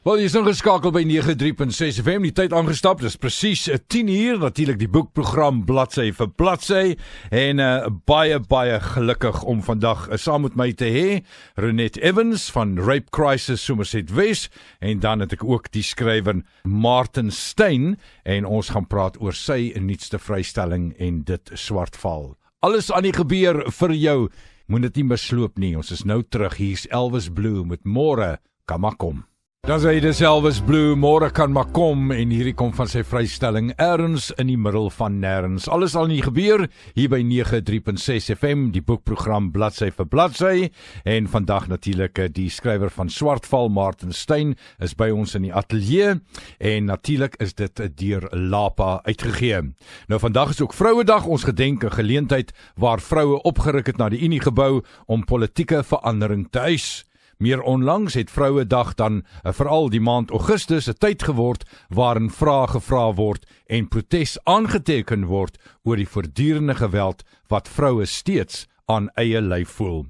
Wel, jy is ingeskakeld by 93.6 FM, die tyd aangestap, dis presies 10 uur, natuurlik die boekprogram bladsy vir bladsy, en baie gelukkig om vandag saam met my te hê, Renette Evans van Rape Crisis Somerset West, en dan het ek ook die skrywer Martin Steyn, en ons gaan praat oor sy nuutste vrystelling en dit Swartval. Alles aan die gebeur vir jou, moet dit nie misloop nie, ons is nou terug, hier's Elvis Blue met Môre kan maar kom. Dan sê hy dis Elvis Blue, Môre kan maar kom, en hierdie kom van sy vrystelling Ergens in die middel van nêrens. Alles al nie gebeur, hier by 93.6 FM, die boekprogram bladsy vir bladsy, en vandag natuurlik die skrywer van Swartval, Martin Steyn, is by ons in die ateljee, en natuurlik is dit deur Lapa uitgegee. Nou vandag is ook Vrouedag, ons gedenk 'n geleentheid waar vroue opgeruk het na die Uniegebou om politieke verandering te eis. Meer onlangs het Vrouedag dan veral die maand Augustus 'n tyd geword waarin vrae gevra word en protes aangeteken word oor die voortdurende geweld wat vroue steeds aan eie lyf voel.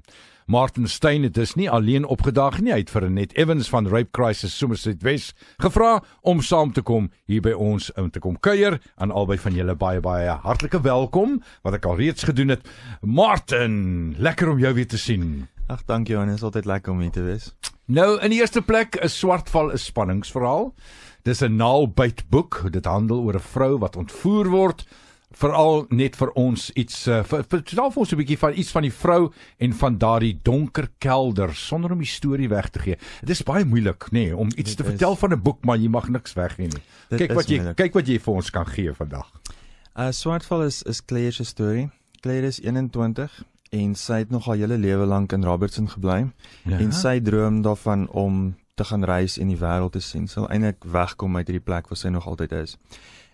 Martin Steyn het dus nie alleen opgedaag nie, hy het vir Renette Evans van Rape Crisis Somerset West gevra om saam te kom hier by ons om te kom kuier. Aan albei van julle baie hartlike welkom, wat ek al reeds gedoen het. Martin, lekker om jou weer te sien. Ag, dankie Johan, is altyd lekker om hier te wees. Nou, in die eerste plek, 'n Swartval 'n spanningsverhaal. Dis 'n naalbytboek, dit handel oor 'n vrou wat ontvoer word, veral net vir ons iets, vertel vir ons 'n bietjie van iets van die vrou en van daardie donker kelder, sonder om die storie weg te gee. Dit is baie moeilik, om iets te vertel van 'n boek, maar jy mag niks weggee nie. Kyk wat jy vir ons kan gee vandag. Swartval is Claire se storie. Claire is 21, en sy het nog haar hele lewe lank in Robertson gebly, en sy droom daarvan om te gaan reis en die wêreld te sien. Sy wil eintlik wegkom uit hierdie plek waar sy nog altyd is.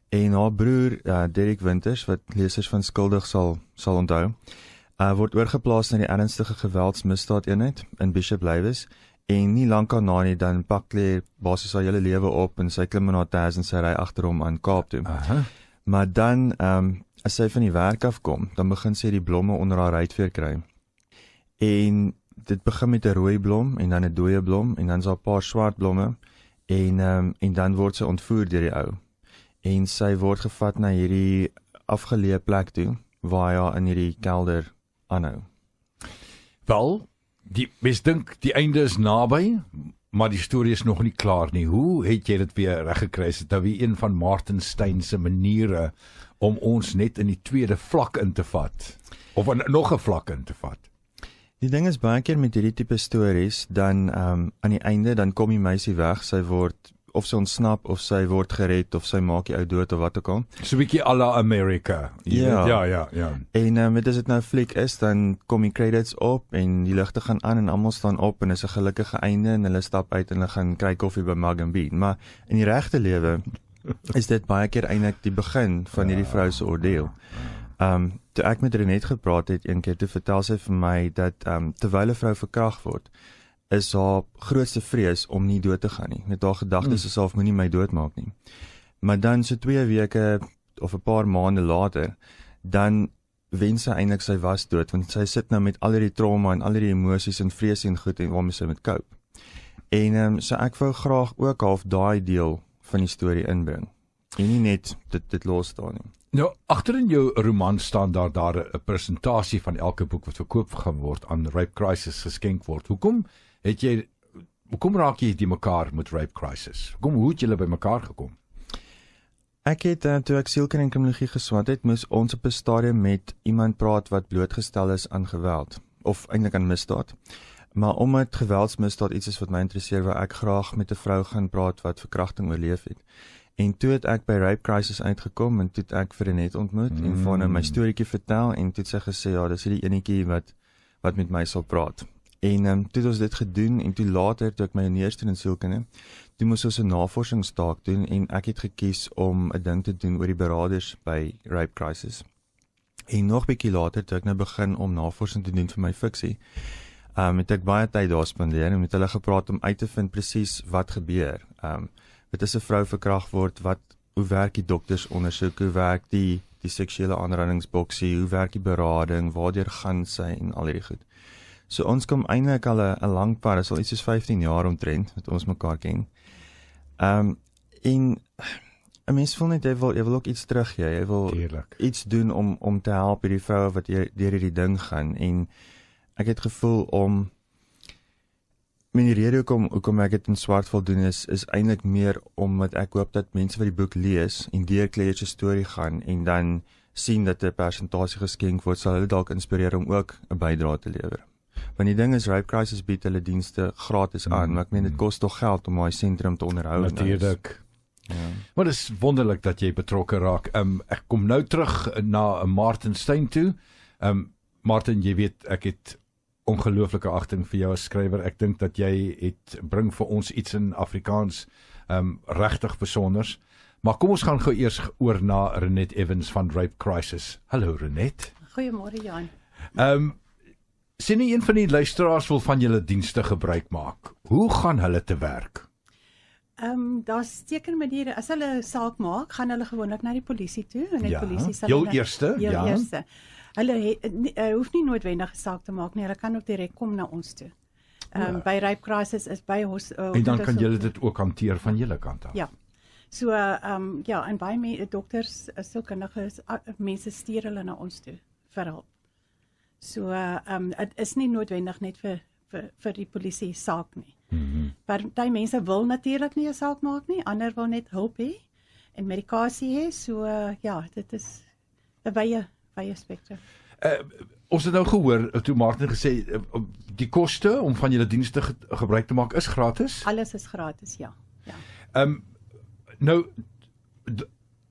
En haar broer, Derek Winters, wat lesers van Skuldig sal onthou, word oorgeplaas na die ernstige geweldsmisdaadeenheid in Bishop Lywes, en nie lank daarna nie, dan pak Claire basies haar hele lewe op, en sy klim in haar tas en sy ry agter hom aan Kaap toe. Maar dan, as sy van die werk afkom, dan begin sy die blomme onder haar ruitveer kry. En dit begin met 'n rooi blom, en dan 'n dooie blom, en dan is daar 'n paar swart blomme, en dan word sy ontvoer deur die ou. En sy word gevat na hierdie afgeleë plek toe, waar hy in hierdie kelder aanhou. Wel, mens dink die einde is naby, maar die storie is nog nie klaar nie. Hoe het jy dit weer reggekry? Is dit nou weer een van Martin Steyn se maniere om ons net in die tweede vlak in te vat? Of nog 'n vlak in te vat? Die ding is baie keer met hierdie tipe stories, dan aan die einde, dan kom die meisie weg, sy word, of sy ontsnap, of sy word gered, of sy maak die ou dood, of wat ook al. So 'n bietjie à la America. Ja. En as dit nou fliek is, dan kom die credits op, en die ligte gaan aan, en almal staan op, en is 'n gelukkige einde, en hulle stap uit, en hulle gaan kry koffie by Mug and Bean. Maar in die regte lewe is dit baie keer eintlik die begin van hierdie vrou se oordeel. Toe ek met Renette gepraat het een keer, toe vertel sy vir my dat terwyl 'n vrou verkragt word, is haar grootste vrees om nie dood te gaan nie. Met haar gedagtes is self moenie my doodmaak nie. Maar dan so 2 weke of 'n paar maande later, dan wens sy eintlik sy was dood, want sy sit nou met al hierdie trauma en al hierdie emosies en vrees en goed, en waarmee sy moet cope. En so ek wou graag ook half daai deel van die storie inbring, en nie net dit los staan nie. Nou, agter in jou roman staan daar 'n persentasie van elke boek wat verkoop gaan word aan Rape Crisis geskenk word. Hoekom raak jy die mekaar met Rape Crisis? Hoe het julle by mekaar gekom? Ek het, toe ek sielkunde en kriminologie geswat het, moes ons op 'n stadium met iemand praat wat blootgestel is aan geweld, of eintlik aan misdaad. Maar omdat geweldsmisdaad iets is wat my interesseer, wou ek graag met 'n vrou gaan praat wat verkrachting oorleef het. En toe het ek by Rape Crisis uitgekom, en toe het ek vir Renette ontmoet, en van my storieetjie vertel, en toe het sy gesê, ja, dis hierdie enetjie wat met my sal praat. En toe het ons dit gedoen, en toe later, toe ek my neers doen in sielkunde, toe moes ons 'n navorsingstaak doen, en ek het gekies om 'n ding te doen oor die beraders by Rape Crisis. En nog bietjie later, toe ek nou begin om navorsing te doen vir my fiksie, het ek baie tyd daar spandeer, en met hulle gepraat om uit te vind presies wat gebeur. Wat is 'n vrou verkragt word, hoe werk die doktersondersoek, hoe werk die seksuele aanrandingsboksie, hoe werk die berading, waardeur gaan sy, en al hierdie goed. So ons kom eintlik al 'n lang pad, is al iets soos 15 jaar omtrent, wat ons mekaar ken. En 'n mens voel net jy wil ook iets teruggee. Jy wil Tuurlik. iets doen om te help hierdie vroue wat deur hierdie ding gaan. En ek het gevoel om die rede hoekom ek dit in Swartval doen is eintlik meer omdat ek hoop dat mense wat die boek lees en deur Claire se storie gaan en dan sien dat 'n persentasie geskenk word, sal hulle dalk inspireer om ook 'n bydrae te lewer. Want die ding is, Rape Crisis bied hulle dienste gratis aan, maar ek meen dit kos tog geld om daai sentrum te onderhou. Natuurlik. Ja. Maar dit is wonderlik dat jy betrokke raak. Ek kom nou terug na Martin Steyn toe. Martin, jy weet, ek het ongelooflike agting vir jou as skrywer. Ek dink dat jy bring vir ons iets in Afrikaans regtig besonders. Maar kom ons gaan gou eers oor na Renet Evans van Rape Crisis. Hallo Renet. Goeiemôre Jan. Sien nie een van die luisteraars wil van julle dienste gebruik maak. Hoe gaan hulle te werk? Daar's seker maniere. As hulle 'n saak maak, gaan hulle gewoonlik na die polisie toe en die polisie sal heel eerste. Hulle hoef nie noodwendig 'n saak te maak nie. Hulle kan ook direk kom na ons toe. By Rape Crisis is by ons en dan kan julle dit ook hanteer van julle kant af. Ja. So en baie dokters, sielkundiges, mense stuur hulle na ons toe vir hulp. So dit is nie noodwendig net vir die polisie saak nie. Party mense wil natuurlik nie 'n saak maak nie, ander wil net hulp hê en medikasie hê. So dit is 'n wye spektrum. Ons het nou gehoor toe Martin gesê die koste om van julle dienste gebruik te maak is gratis. Alles is gratis, ja. Nou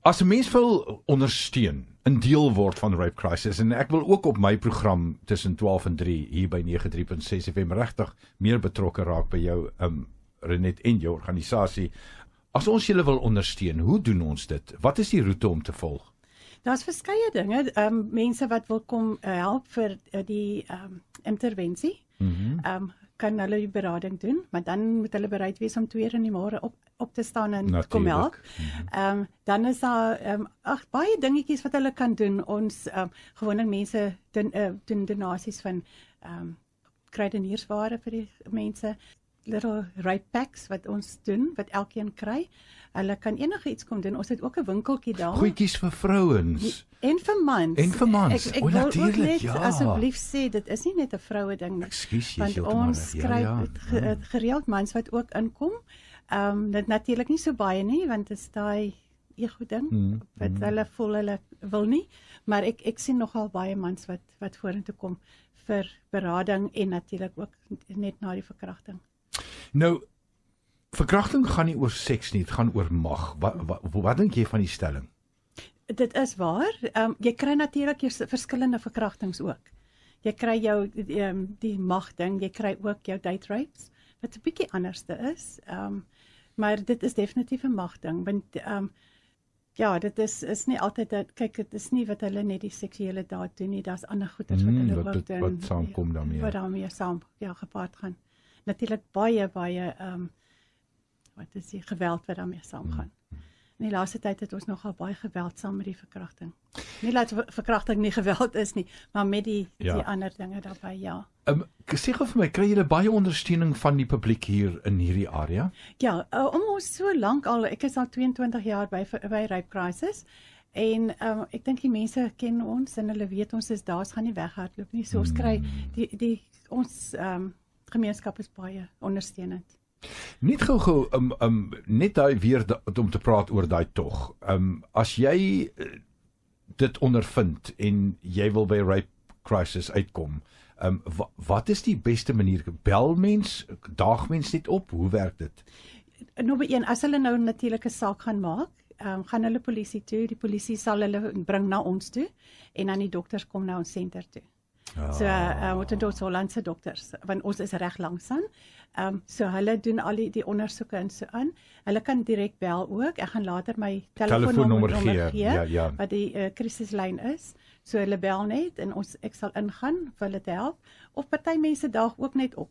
as 'n mens wil ondersteun, 'n deel word van Rape Crisis en ek wil ook op my program tussen 12 en 3 hier by 93.6 FM regtig meer betrokke raak by jou Renet en jou organisasie. As ons julle wil ondersteun, hoe doen ons dit? Wat is die roete om te volg? Daar's verskeie dinge. Mense wat wil kom help vir die intervensie. Kan hulle die berading doen, maar dan moet hulle bereid wees om 2 uur in die môre op te staan en kom help. Dan is daar baie dingetjies wat hulle kan doen. Ons gewone mense doen donasies van kruideniersware vir die mense, little rape packs wat ons doen, wat elkeen kry. Hulle kan enige iets kom doen. Ons het ook 'n winkeltjie daar. Goedjies vir vrouens. En vir mans. Ek wil ook net asseblief sê, dit is nie net 'n vroue ding nie. Ekskuus, want ons kry gereeld mans wat ook inkom. Dit natuurlik nie so baie nie, want dit is daai ego ding wat hulle voel hulle wil nie, maar ek sien nogal baie mans wat vorentoe kom vir berading en natuurlik ook net na die verkrachting. Nou, verkrachting gaan nie oor seks nie, dit gaan oor mag. Wat dink jy van die stelling? Dit is waar. Jy kry natuurlik verskillende verkrachtings ook. Jy kry jou die mag ding, jy kry ook jou date rapes, wat 'n bietjie anderste is. Maar dit is definitief 'n mag ding, want dit is nie altyd dat, kyk, dit is nie wat hulle net die seksuele daad doen nie, daar's ander goeders wat hulle ook doen. Wat saamkom daarmee. Wat daarmee gepaard gaan. Natuurlik baie wat is die geweld wat daarmee saamgaan. In die laaste tyd het ons nogal baie geweld saam met die verkrachting. Nie dat verkrachting nie geweld is nie, maar met die ander dinge daarbey, ja. Sê gou vir my, kry julle baie ondersteuning van die publiek hier in hierdie area? Ja, om ons so lank al, ek is al 22 jaar by Rape Crisis, en ek dink die mense ken ons en hulle weet ons is daar, ons gaan nie weghardloop nie, so ons kry, ons gemeenskap is baie ondersteunend. Net gou net daai weer om te praat oor daai tog. As jy dit ondervind en jy wil by Rape Crisis uitkom, wat is die beste manier? Bel mens, daag mens net op, hoe werk dit? Nommer 1, as hulle nou natuurlik 'n saak gaan maak, gaan hulle polisie toe, die polisie sal hulle bring na ons toe en dan die dokters kom na ons senter toe. So ons Hollandse dokters, want ons is reg langs aan. So hulle doen al die ondersoeke en so aan. Hulle kan direk bel ook. Ek gaan later my telefoonnommer gee, wat die krisislyn is. So hulle bel net en ek sal ingaan vir hulle te help. Of party mense daag ook net op.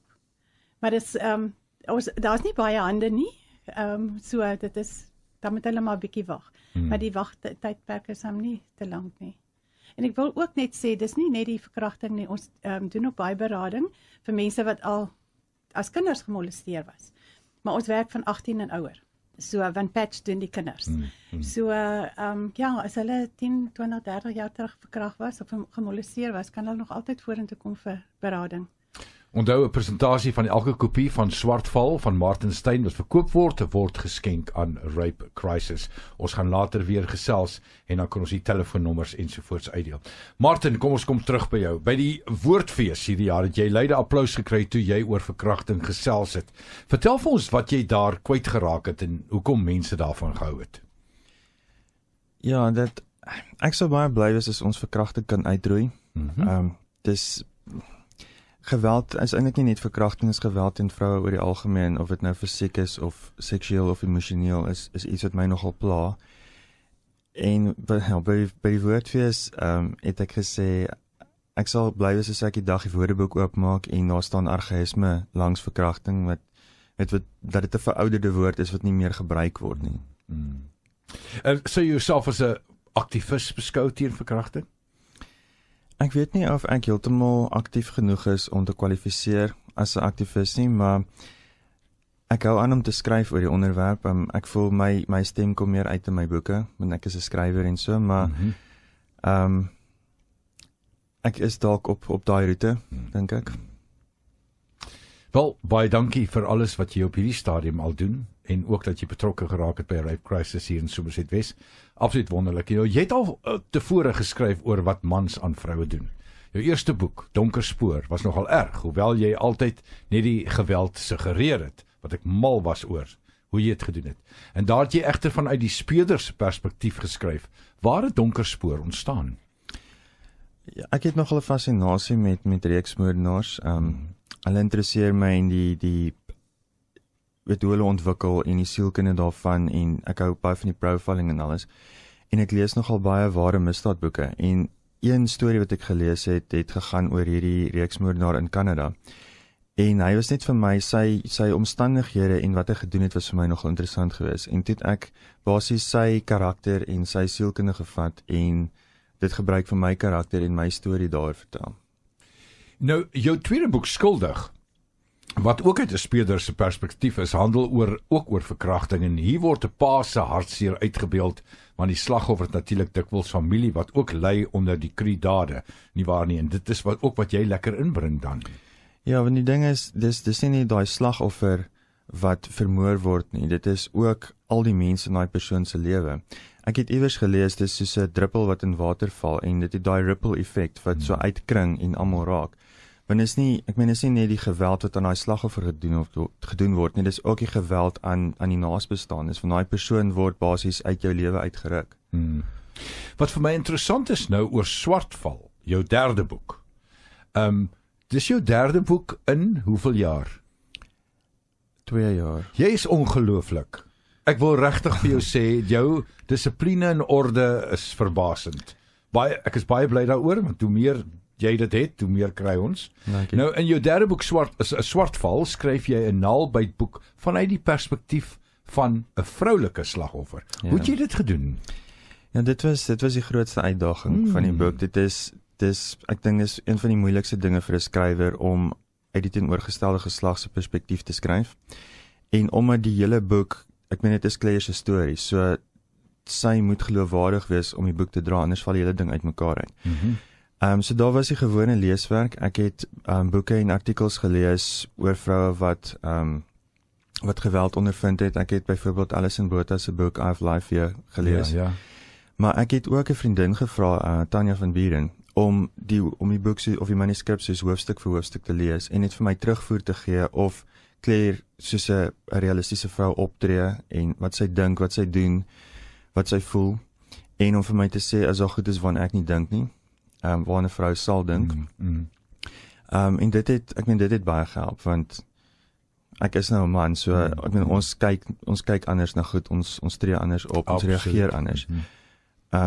Maar daar's nie baie hande nie. So dit is, dan moet hulle maar 'n bietjie wag. Maar die wagtydperk is hom nie te lank nie. En ek wil ook net sê, dis nie net die verkrachting nie, ons doen ook baie berading vir mense wat al as kinders gemolesteer was. Maar ons werk van 18 en ouer. So want Patch doen die kinders. So ja, as hulle 10, 20, 30 jaar terug verkragt was of gemolesteer was, kan hulle nog altyd vorentoe kom vir berading. Onthou 'n presentasie van elke kopie van Swartval van Martin Steyn wat verkoop word geskenk aan Rape Crisis. Ons gaan later weer gesels en dan kan ons die telefoonnommers ensovoorts uitdeel. Martin, kom ons kom terug by jou. By die woordfees hierdie jaar het jy luide applous gekry toe jy oor verkrachting gesels het. Vertel vir ons wat jy daar kwyt geraak het en hoekom mense daarvan gehou het. Ja, ek sou baie bly wees as ons verkrachting kan uitroei. Dis geweld is eintlik nie net verkrachting, is geweld teen vroue oor die algemeen, of dit nou fisiek is of seksueel of emosioneel is iets wat my nogal pla. En by die woordfees het ek gesê ek sal bly wees as ek die dag die woordeboek oopmaak en daar staan archaïsme langs verkrachting dat dit 'n verouderde woord is wat nie meer gebruik word nie. Sou jy jouself as 'n aktivis beskou teen verkrachting? Ek weet nie of ek heeltemal aktief genoeg is om te kwalifiseer as 'n aktivis nie, maar ek hou aan om te skryf oor die onderwerp. Ek voel my stem kom meer uit in my boeke, want ek is 'n skrywer en so, maar ek is dalk op daai roete, dink ek. Wel, baie dankie vir alles wat jy op hierdie stadium al doen en ook dat jy betrokke geraak het by Rape Crisis hier in Somerset West. Absoluut wonderlik. Jy het al tevore geskryf oor wat mans aan vroue doen. Jou eerste boek, Donker Spoor, was nogal erg, hoewel jy altyd net die geweld suggereer het, wat ek mal was oor hoe jy het gedoen het. En daar het jy egter vanuit die speurder se perspektief geskryf. Waar het Donker Spoor ontstaan? Ja, ek het nogal 'n fascinasie met reeksmoordenaars. Hulle interesseer my in die weet hoe hulle ontwikkel en die sielkunde daarvan, en ek hou baie van die profiling en alles. En ek lees nogal baie ware misdaadboeke, en een storie wat ek gelees het gegaan oor hierdie reeksmoordenaar in Kanada. En hy was net vir my, sy omstandighede en wat hy gedoen het was vir my nogal interessant geweest. En toe het ek basies sy karakter en sy sielkunde gevat en dit gebruik vir my karakter en my storie daar vertel. Nou, jou tweede boek, Skuldig, wat ook uit 'n speurder se perspektief is, handel ook oor verkrachting, en hier word 'n pa se hartseer uitgebeeld, want die slagoffer is natuurlik dikwels familie wat ook ly onder die kruidade, nie waar nie, en dit is wat jy lekker inbring dan. Ja, want die ding is, dis nie daai slagoffer wat vermoor word nie, dit is ook al die mense in daai persoon se lewe. Ek het iewers gelees, dis soos 'n druppel wat in water val, en dit het daai ripple effect wat so uitkring en almal raak. Want is nie net die geweld wat aan daai slagoffer gedoen word nie, dis ook die geweld aan die naasbestaan, van daai persoon word basies uit jou lewe uitgeruk. Wat vir my interessant is nou oor Swartval, jou derde boek. Dis jou derde boek in hoeveel jaar? 2 jaar. Jy is ongelooflik. Ek wil regtig vir jou sê, jou dissipline en orde is verbasend. Ek is baie bly daaroor, want hoe meer jy dit het, hoe meer kry ons. Nou, in jou derde boek, Swartval, skryf jy 'n naalbytboek vanuit die perspektief van 'n vroulike slagoffer. Ja. Hoe het jy dit gedoen? Ja, dit was die grootste uitdaging van die boek. Ek dink dis een van die moeilikste dinge vir 'n skrywer om uit die teenoorgestelde geslag se perspektief te skryf. En omdat die hele boek, ek meen dit is Claire se storie, so sy moet geloofwaardig wees om die boek te dra, anders val die hele ding uitmekaar uit. So daar was die gewone leeswerk. Ek het boeke en artikels gelees oor vroue wat geweld ondervind het. Ek het byvoorbeeld Alison Botha se boek I Have Life hier gelees. Ja. Maar ek het ook 'n vriendin gevra, Tanya van Buren, om die boek of die manuskrip soos hoofstuk vir hoofstuk te lees en net vir my terugvoer te gee of Claire soos 'n realistiese vrou optree en wat sy dink, wat sy doen, wat sy voel, en om vir my te sê as al goed is wanneer ek nie dink nie. Waar 'n vrou sal dink. En dit het baie gehelp, want ek is nou 'n man, so ek meen ons kyk anders na goed, ons tree anders op, ons reageer anders.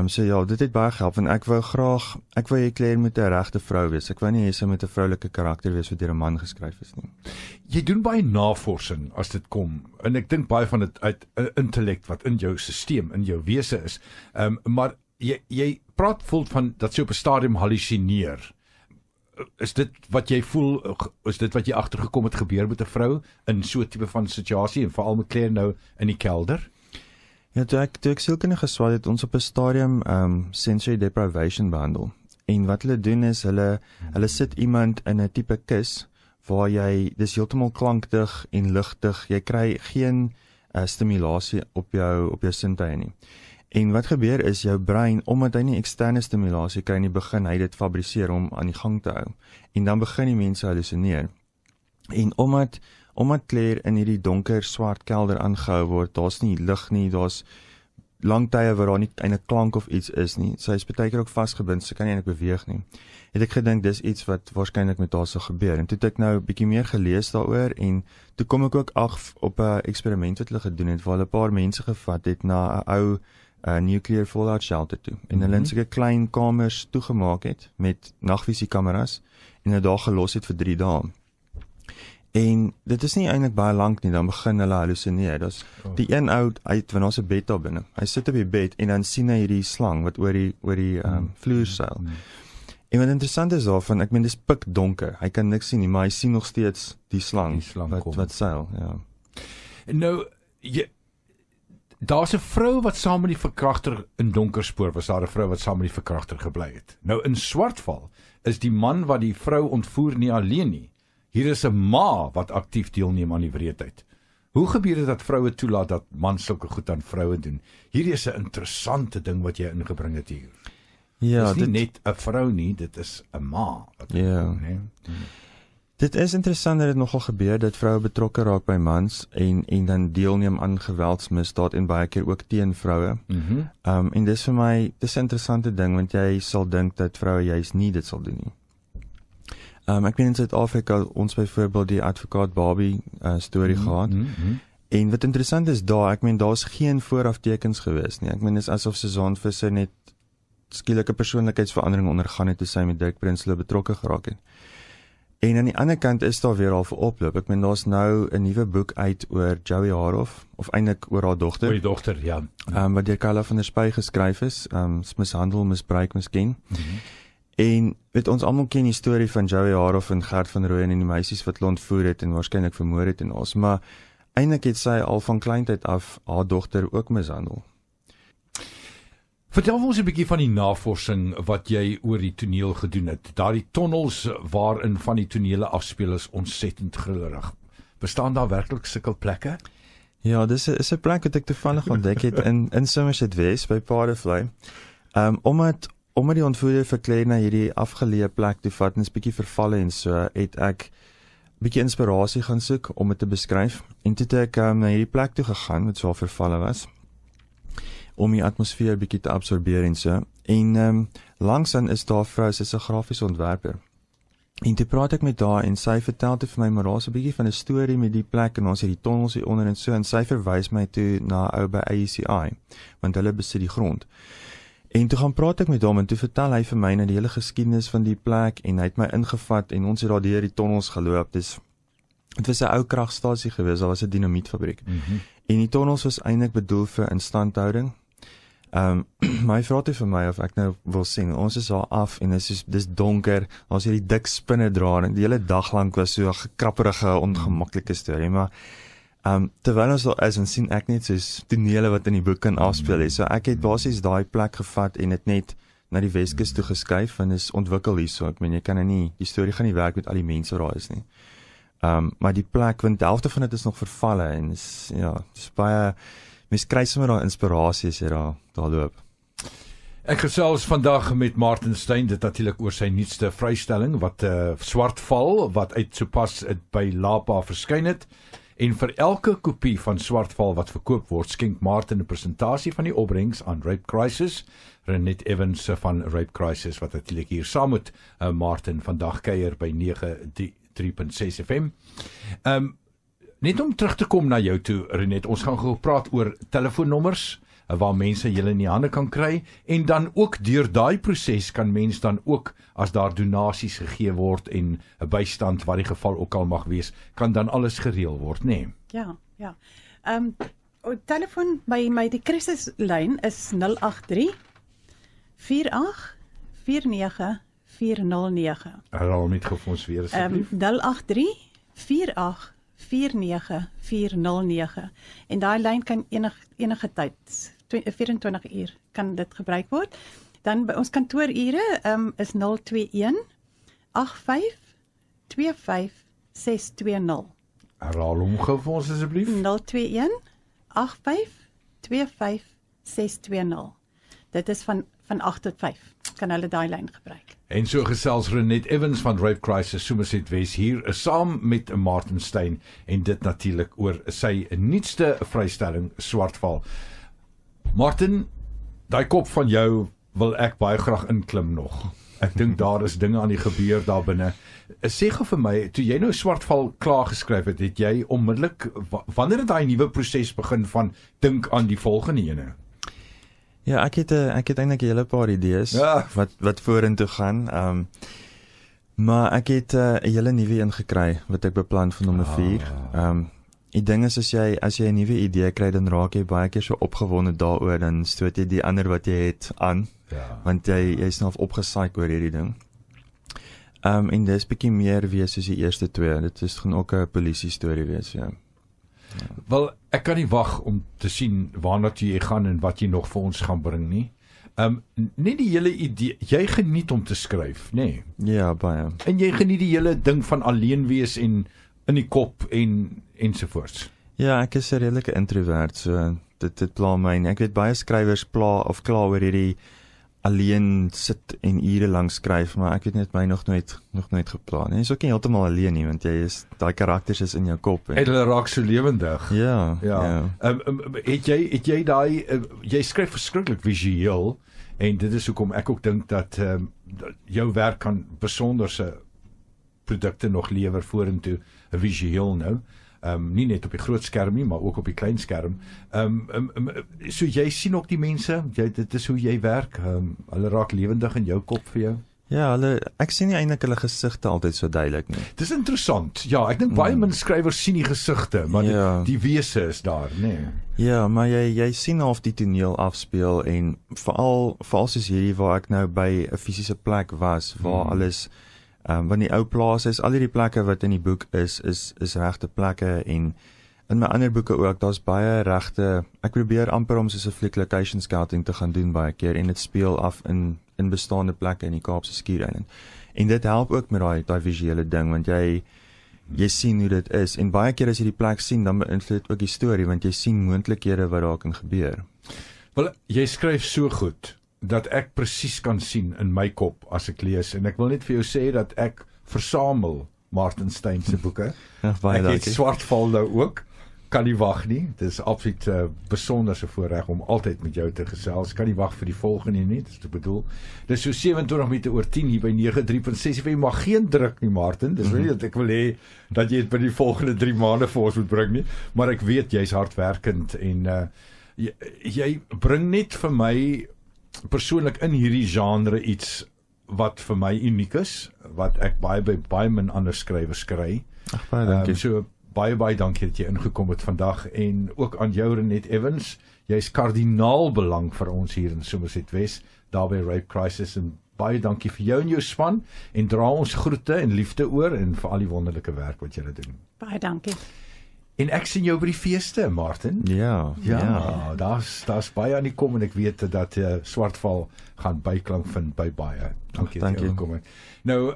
So ja, dit het baie gehelp, want ek wou hê Claire moet 'n regte vrou wees. Ek wou nie hê sy moet 'n vroulike karakter wees wat deur 'n man geskryf is nie. Jy doen baie navorsing as dit kom, en ek dink baie van dit uit intellek wat in jou stelsel, in jou wese is. Maar jy praat vol van dat jy op 'n stadium hallusineer. is dit wat jy voel, is dit wat jy agtergekom het gebeur met 'n vrou in so 'n tipe van situasie en veral met Claire nou in die kelder? Ja, toe ek sielkundige geswat het, ons op 'n stadium sensory deprivation behandel. En wat hulle doen is, hulle sit iemand in 'n tipe kus, waar dis heeltemal klankdig en ligtig, jy kry geen stimulasie op jou sintuie nie. En wat gebeur is, jou brein, omdat hy nie eksterne stimulasie kry in die begin, hy dit fabriseer om aan die gang te hou. En dan begin die mense hallusineer. En omdat Claire in hierdie donker swart kelder aangehou word, daar's nie lig nie, daar's lang tye waar daar nie 'n klank of iets is nie. Sy is baie keer ook vasgebind, sy kan nie eintlik beweeg nie. Het ek gedink dis iets wat waarskynlik met haar sou gebeur. En toe het ek nou 'n bietjie meer gelees daaroor en toe kom ek ook af op 'n eksperiment wat hulle gedoen het, waar hulle 'n paar mense gevat het na 'n ou nuclear fallout shelter toe. En hulle in sulke klein kamers toegemaak het met nagvisiekameras en hulle daar gelos het vir 3 dae. En dit is nie eintlik baie lank nie, dan begin hulle hallusineer. Dis die een ou uit wanneer ons 'n bed daar binne. Hy sit op die bed en dan sien hy hierdie slang wat oor die vloer seil. En wat interessant is daarvan, ek meen dis pikdonker. Hy kan niks sien nie, maar hy sien nog steeds die slang wat seil, ja. Nou daar's 'n vrou wat saam met die verkragter in Donkerspoort, was daar 'n vrou wat saam met die verkragter gebly het. Nou in Swartval is die man wat die vrou ontvoer nie alleen nie. Hier is 'n ma wat aktief deelneem aan die wreedheid. Hoe gebeur dit dat vroue toelaat dat mans sulke goed aan vroue doen? Hierdie is 'n interessante ding wat jy ingebring het hier. Ja, dit is nie net 'n vrou nie, dit is 'n ma. Ja. Dit is interessant dat dit nogal gebeur dat vroue betrokke raak by mans en dan deelneem aan geweldsmisdaad en baie keer ook teen vroue. En dis vir my, dis 'n interessante ding, want jy sal dink dat vroue juist nie dit sal doen nie. Ek weet in Suid-Afrika, ons byvoorbeeld die advokaat Barbie storie gehad. En wat interessant is ek meen daar's geen vooraftekens gewees nie. Ek meen dis asof Suzan Visser net skielike persoonlikheidsverandering ondergaan het toe sy met Dirk Prinsloo betrokke geraak het. En aan die ander kant is daar weer al 'n oplop. Ek meen daar's nou 'n nuwe boek uit oor Joey Haroff, of eintlik oor haar dogter. Oor die dogter, ja. Wat deur Carla van der Spy geskryf is, mishandel, misbruik, misken. En weet ons almal ken die storie van Joey Haroff en Gert van Rooyen en die meisies wat hulle ontvoer het en waarskynlik vermoor het en ons, maar eintlik het sy al van kleintyd af haar dogter ook mishandel. Vertel ons 'n bietjie van die navorsing wat jy oor die toneel gedoen het. Daardie tonnels waarin van die tonele afspeel is ontsettend grillerig. Bestaan daar werklik sulke plekke? Ja, dis 'n plek wat ek toevallig ontdek het in Somerset West by Paardevlei. Omdat die ontvoerder vir Claire na hierdie afgeleë plek toe vat en is bietjie vervalle en so, het ek bietjie inspirasie gaan soek om dit te beskryf. En toe het ek na hierdie plek toe gegaan wat so vervalle was, om die atmosfeer bietjie te absorbeer en so. En langsaan is daar 'n vrou, sy is 'n grafiese ontwerper. En toe praat ek met haar en sy vertel toe vir my maar daar's 'n bietjie van 'n storie met die plek en ons het die tonnels hier onder en so, en sy verwys my toe na 'n ou by AECI, want hulle besit die grond. En toe gaan praat ek met hom en toe vertel hy vir my na die hele geskiedenis van die plek en hy het my ingevat en ons het daar deur die tonnels geloop. Dit was 'n ou kragstasie gewees, daar was 'n dinamietfabriek. En die tonnels was eintlik bedoel vir instandhouding. Maar hy vra toe vir my of ek nou wil sien. Ons is daar af en dis donker, ons het hierdie dik spinnedraad en die hele dag lank was so 'n gekrapperige, ongemaklike storie, maar terwyl ons daar is en sien ek net soos tonele wat in die boek kan afspeel. So ek het basies daai plek gevat en dit net na die Weskus toe geskuif en is ontwikkel hierso. Ek meen jy kan nie, die storie gaan nie werk met al die mense wat daar is nie. Maar die plek, want die helfte van dit is nog vervalle en is baie, mens kry sommer daai inspirasie as jy daar loop. Ek gesels vandag met Martin Steyn, dit natuurlik oor sy nuutste vrystelling wat Swartval, wat uit sopas by Lapa verskyn het. En vir elke kopie van Swartval wat verkoop word, skenk Martin 'n presentasie van die opbrengs aan Rape Crisis. Renet Evans van Rape Crisis wat natuurlik hier saam met Martin vandag kuier by 93.6 FM. Net om terug te kom na jou toe, Renet, ons gaan gou praat oor telefoonnommers waar mense julle in die hande kan kry, en dan ook deur daai proses kan mens dan ook, as daar donasies gegee word en 'n bystand, wat die geval ook al mag wees, kan dan alles gereël word, nê? Nee? Ja. Telefoon by my, die crisislyn is 083 48 49 409. Herhaal met gou vir ons weer asseblief. 083 48 49409 en daai lyn kan enige tyd 24 uur kan dit gebruik word. Dan by ons kantoorure is 021 85 25 620. Herhaal hom gou vir ons asseblief. 021 85 25 620. Dit is van 8 tot 5. Kan hulle daai lyn gebruik. En so gesels Renet Evans van Rape Crisis Somerset West hier saam met Martin Steyn en dit natuurlik oor sy nuutste vrystelling Swartval. Martin, daai kop van jou wil ek baie graag inklim nog. Ek dink daar is dinge aan die gebeur daar binne. Sê gou vir my, toe jy nou Swartval klaar geskryf het, het jy onmiddellik wanneer het daai nuwe proses begin van dink aan die volgende ene? Ja, ek het eintlik 'n hele paar idees wat vorentoe gaan. Maar ek het 'n hele nuwe een gekry wat ek beplan vir nommer 4. Die ding is as jy 'n nuwe idee kry, dan raak jy baie keer so opgewonde daaroor, dan stoot jy die ander wat jy het aan. Ja. Want jy's nou opgesaik oor hierdie ding. En dis bietjie meer wees soos die eerste 2. Dit is gaan ook 'n polisie storie wees, ja. Wel, ek kan nie wag om te sien waarna toe jy gaan en wat jy nog vir ons gaan bring nie. Net die hele idee, jy geniet om te skryf, nê? Nee. Ja, baie. En jy geniet die hele ding van alleen wees en in die kop ensovoorts. Ja, ek is 'n redelike introvert, so dit pla my. Ek weet baie skrywers kla oor hierdie alleen sit en ure lank skryf, maar ek weet net my nog nooit geplan. En jy is ook nie heeltemal alleen nie, want daai karakters is in jou kop. En hulle raak so lewendig. Ja. Het jy daai jy skryf verskriklik visueel en dit is hoekom ek ook dink dat jou werk kan besonderse produkte nog lewer vorentoe visueel nou. Nie net op die groot skerm nie, maar ook op die klein skerm. So jy sien ook die mense, dit is hoe jy werk, hulle raak lewendig in jou kop vir jou? Ja, ek sien nie eintlik hulle gesigte altyd so duidelik nie. Dis interessant, ja, ek dink baie min skrywers sien die gesigte, maar die wese is daar, nee. Ja, maar jy sien of die toneel afspeel en veral soos hierdie waar ek nou by 'n fisiese plek was, waar alles want die ou plaas is, al die plekke wat in die boek is regte plekke en in my ander boeke ook, daar's baie regte, ek probeer amper om soos 'n flick location scouting te gaan doen baie keer en dit speel af in bestaande plekke in die Kaapse Skiereiland. En dit help ook met daai visuele ding, want jy sien hoe dit is en baie keer as jy die plek sien, dan beïnvloed dit ook die storie, want jy sien moontlikhede wat daar kan gebeur. Wel, jy skryf so goed dat ek presies kan sien in my kop as ek lees, en ek wil net vir jou sê dat ek versamel Martin Steyn se boeke. Ja, ek het Swartval nou ook, kan nie wag nie, dit is absoluut besonderse voorreg om altyd met jou te gesels, kan nie wag vir die volgende nie, dit is te bedoel. Dis so 27 minute oor 10 hier by 93.6, jy mag geen druk nie Martin, dis nie dat ek wil hê dat jy het by die volgende 3 maande vir ons moet bring nie, maar ek weet jy's hardwerkend en jy bring net vir my persoonlik in hierdie genre iets wat vir my uniek is, wat ek baie min ander skrywers kry. Ag, baie dankie. So baie dankie dat jy ingekom het vandag en ook aan jou Renet Evans, jy's kardinaal belang vir ons hier in Somerset West, daar by Rape Crisis, en baie dankie vir jou en jou span en dra ons groete en liefde oor en vir al die wonderlike werk wat julle doen. Baie dankie. En ek sien jou by die feeste, Martin. Ja. Daar's baie aan die kom en ek weet dat Swartval gaan byklank vind by baie. Dankie dat jy gekom het. Nou,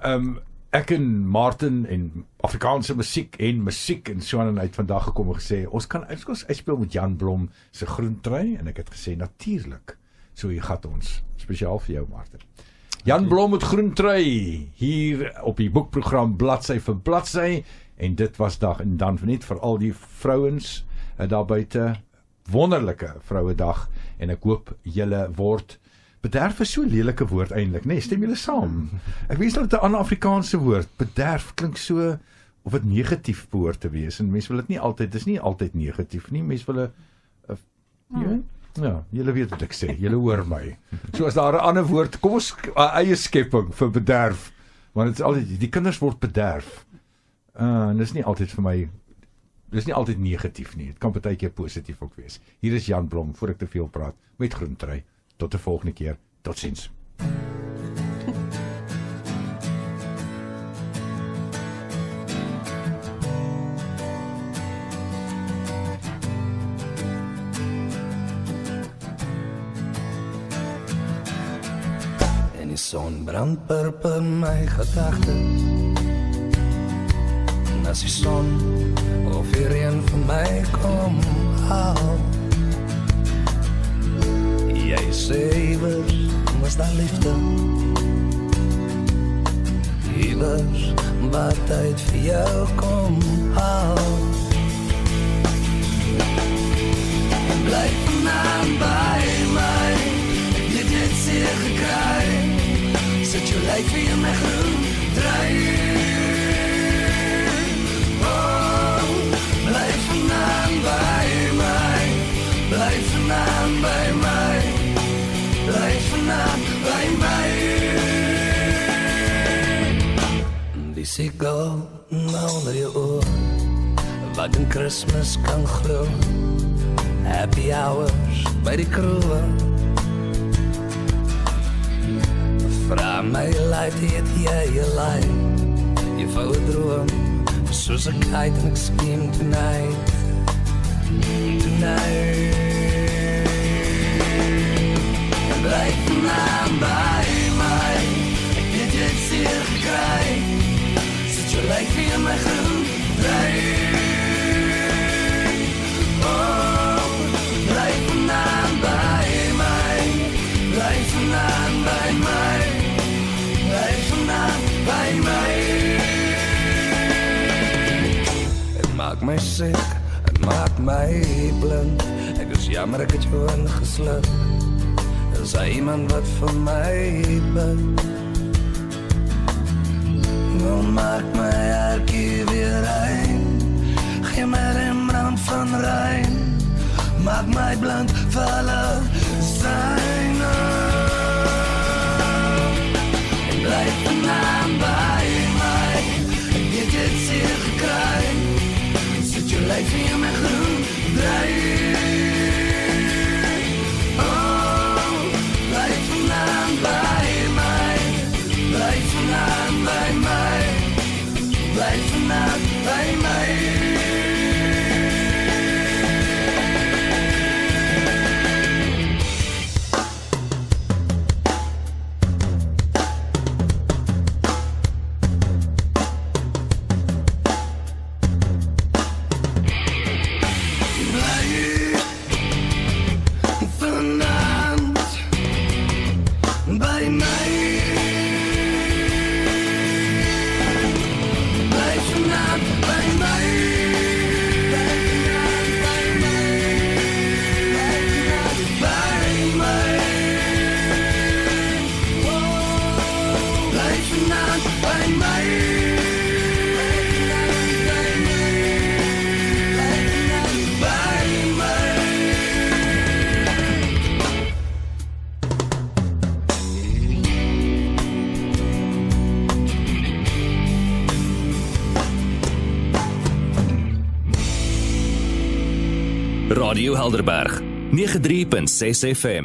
ek en Martin en Afrikaanse musiek en so aan uit vandag gekom en gesê, ons kan uitspeel met Jan Blom se Groentrui, en ek het gesê, natuurlik, so hier gaat ons, spesiaal vir jou Martin. Jan Blom met Groentrui, hier op die boekprogram Bladsy vir Bladsy, en dit was dan net vir al die vrouens daar buite, wonderlike Vrouedag, en ek hoop julle word bederf is so 'n lelike woord eintlik, nee, stem julle saam? Ek wens dat dit 'n ander Afrikaanse woord, bederf klink so of dit negatief behoort te wees en mense wil dit nie altyd, dis nie altyd negatief nie, mense wil ja, julle weet wat ek sê, julle hoor my. So as daar 'n ander woord, kom ons eie skepping vir bederf, want dit is altyd die kinders word bederf. En dis nie altyd vir my, dis nie altyd negatief nie, dit kan partykeer positief ook wees. Hier is Jan Blom, voor ek te veel praat, met Groentrui. Tot de volgende keer. Tot ziens. Son brand purper my gedagtes. En as die son of die reën vir my kom haal, jy sê iewers was daar liefde, iewers wat tyd vir jou kom haal. Bly vanaand by my, ek het net seer gekry, sit jou lyf vir my groen draai. Oh, bly vanaand by my, bly vanaand by my, bly vanaand by my. Die seagull onder jou oor, wat in Christmas kan glo, happy hours by die kroeg. Vra my life, het jy jy life, jy vou 'n droom, soos 'n kite en ek scheme tonight, tonight. Bly vanaand by my, ek het jy seer gekry, sit jou lyf vir my groen draai. Oh, bly vanaand by my, bly vanaand by my, bly vanaand by my. Het maak my siek, het maak my blind, ek is jammer ek het jou ingesluk. Is daar iemand wat vir my bid? Nou maak my hartjie weer rein, gee my Rembrandt van Rijn, maak my blind vir alle syne. En bly vanaand by my, ek het dit seer gekry, sit jou lyf vir my groen draai. Radio Helderberg 93.6 FM